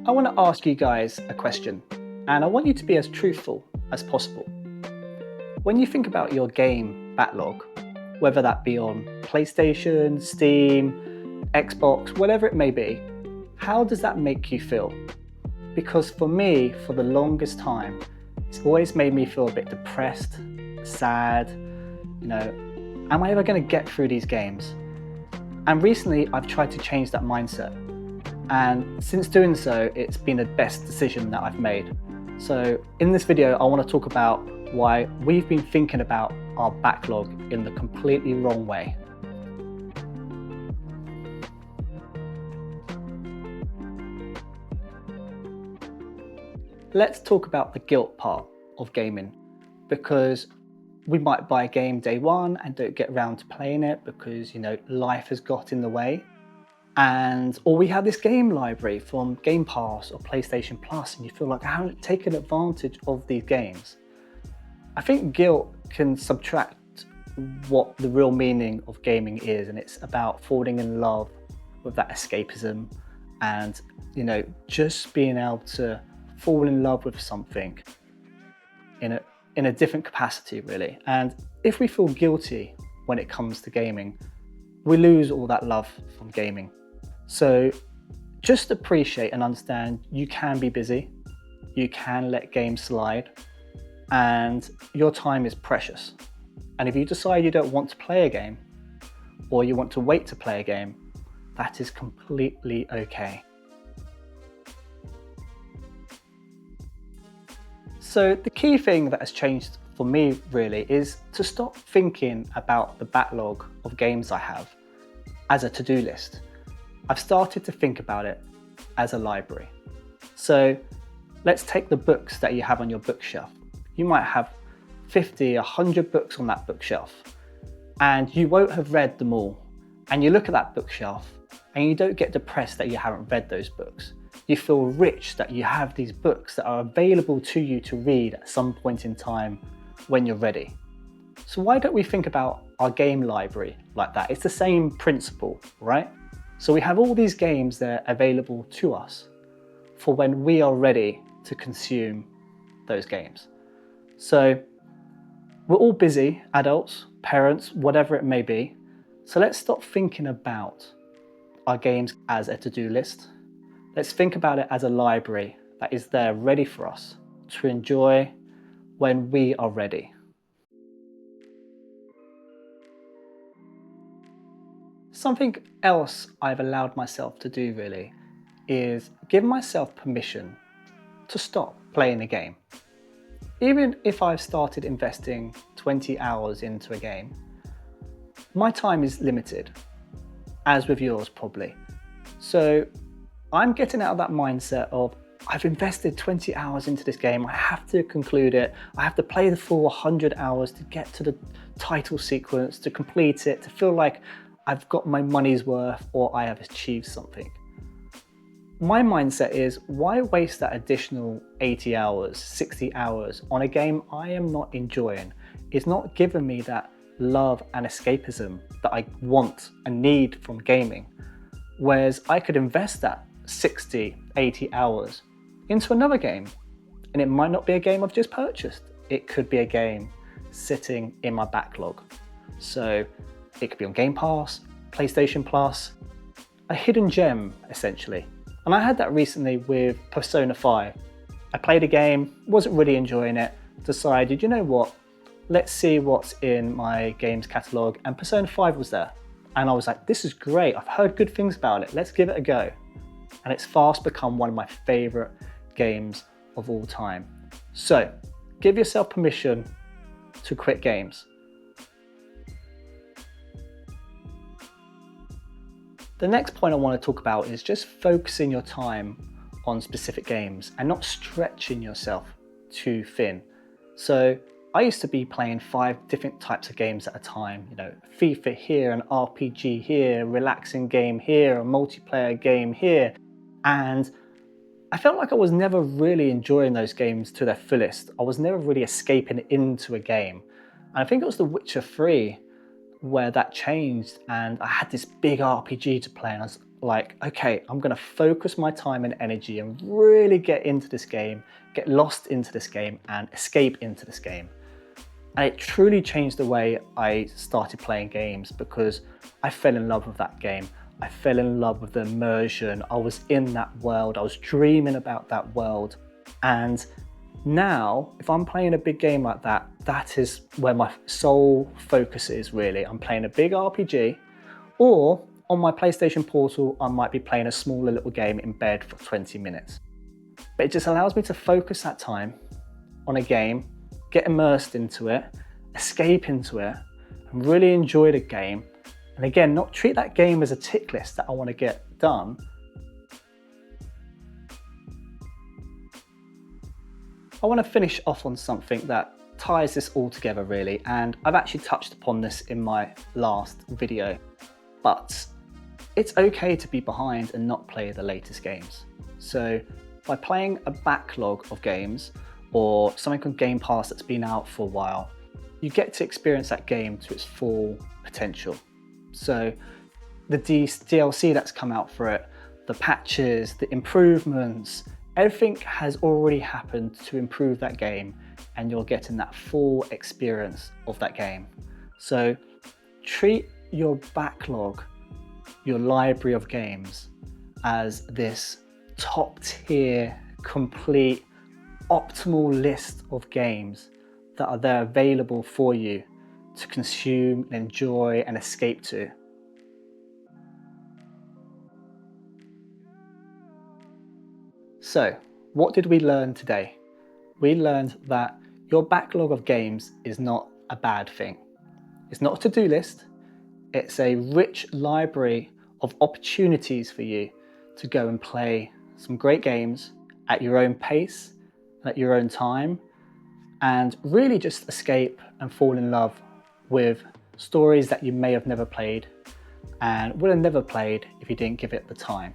I want to ask you guys a question, and I want you to be as truthful as possible. When you think about your game backlog, whether that be on PlayStation, Steam, Xbox, whatever it may be, how does that make you feel? Because for me, for the longest time, it's always made me feel a bit depressed, sad, am I ever going to get through these games? And recently I've tried to change that mindset. And since doing so, it's been the best decision that I've made. So in this video, I want to talk about why we've been thinking about our backlog in the completely wrong way. Let's talk about the guilt part of gaming, because we might buy a game day one and don't get around to playing it because life has got in the way. Or we have this game library from Game Pass or PlayStation Plus and you feel like I haven't taken advantage of these games. I think guilt can subtract what the real meaning of gaming is, and it's about falling in love with that escapism and just being able to fall in love with something in a different capacity, really. And if we feel guilty when it comes to gaming, we lose all that love from gaming. So just appreciate and understand you can be busy, you can let games slide, and your time is precious. And if you decide you don't want to play a game, or you want to wait to play a game, that is completely okay. So the key thing that has changed for me really is to stop thinking about the backlog of games I have as a to-do list. I've started to think about it as a library. So let's take the books that you have on your bookshelf. You might have 50, 100 books on that bookshelf, and you won't have read them all. And you look at that bookshelf and you don't get depressed that you haven't read those books. You feel rich that you have these books that are available to you to read at some point in time when you're ready. So why don't we think about our game library like that? It's the same principle, right? So we have all these games that are available to us for when we are ready to consume those games. So we're all busy, adults, parents, whatever it may be. So let's stop thinking about our games as a to-do list. Let's think about it as a library that is there ready for us to enjoy when we are ready. Something else I've allowed myself to do really is give myself permission to stop playing a game. Even if I've started investing 20 hours into a game, my time is limited, as with yours probably. So I'm getting out of that mindset of I've invested 20 hours into this game, I have to conclude it, I have to play the full 100 hours to get to the title sequence, to complete it, to feel like I've got my money's worth or I have achieved something. My mindset is, why waste that additional 80 hours, 60 hours on a game I am not enjoying? It's not giving me that love and escapism that I want and need from gaming. Whereas I could invest that 60, 80 hours into another game, and it might not be a game I've just purchased. It could be a game sitting in my backlog. So it could be on Game Pass, PlayStation Plus, a hidden gem essentially. And I had that recently with Persona 5. I played a game, wasn't really enjoying it, decided, you know what, let's see what's in my games catalogue, and Persona 5 was there. And I was like, this is great, I've heard good things about it, let's give it a go. And it's fast become one of my favourite games of all time. So give yourself permission to quit games. The next point I want to talk about is just focusing your time on specific games and not stretching yourself too thin. So I used to be playing 5 different types of games at a time, FIFA here, an RPG here, a relaxing game here, a multiplayer game here. And I felt like I was never really enjoying those games to their fullest. I was never really escaping into a game. And I think it was The Witcher 3 where that changed, and I had this big RPG to play and I was like, okay, I'm going to focus my time and energy and really get into this game, get lost into this game and escape into this game. And it truly changed the way I started playing games because I fell in love with that game. I fell in love with the immersion. I was in that world. I was dreaming about that world. And now, if I'm playing a big game like that, that is where my sole focus is really. I'm playing a big RPG, or on my PlayStation Portal, I might be playing a smaller little game in bed for 20 minutes. But it just allows me to focus that time on a game, get immersed into it, escape into it, and really enjoy the game. And again, not treat that game as a tick list that I want to get done. I want to finish off on something that ties this all together really, and I've actually touched upon this in my last video, but it's okay to be behind and not play the latest games. So by playing a backlog of games or something on Game Pass that's been out for a while, you get to experience that game to its full potential. So the DLC that's come out for it, the patches, the improvements, everything has already happened to improve that game, and you're getting that full experience of that game. So treat your backlog, your library of games, as this top tier, complete, optimal list of games that are there available for you to consume and enjoy and escape to. So, what did we learn today? We learned that your backlog of games is not a bad thing. It's not a to-do list. It's a rich library of opportunities for you to go and play some great games at your own pace, at your own time, and really just escape and fall in love with stories that you may have never played and would have never played if you didn't give it the time.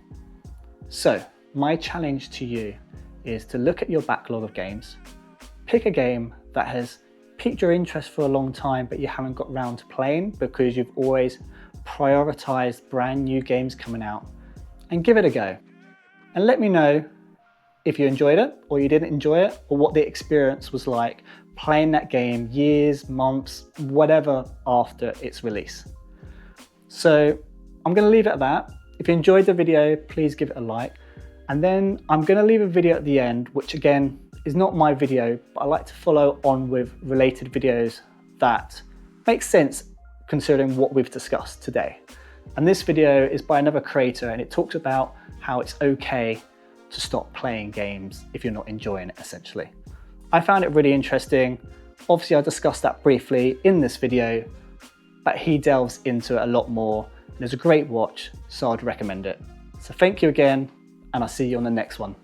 So my challenge to you is to look at your backlog of games, pick a game that has piqued your interest for a long time but you haven't got round to playing because you've always prioritized brand new games coming out, and give it a go. And let me know if you enjoyed it or you didn't enjoy it, or what the experience was like playing that game years, months, whatever after its release. So I'm going to leave it at that. If you enjoyed the video, please give it a like. And then I'm going to leave a video at the end, which again is not my video, but I like to follow on with related videos that make sense considering what we've discussed today. And this video is by another creator, and it talks about how it's okay to stop playing games if you're not enjoying it, essentially. I found it really interesting. Obviously I discussed that briefly in this video, but he delves into it a lot more. And it's a great watch, so I'd recommend it. So thank you again, and I'll see you on the next one.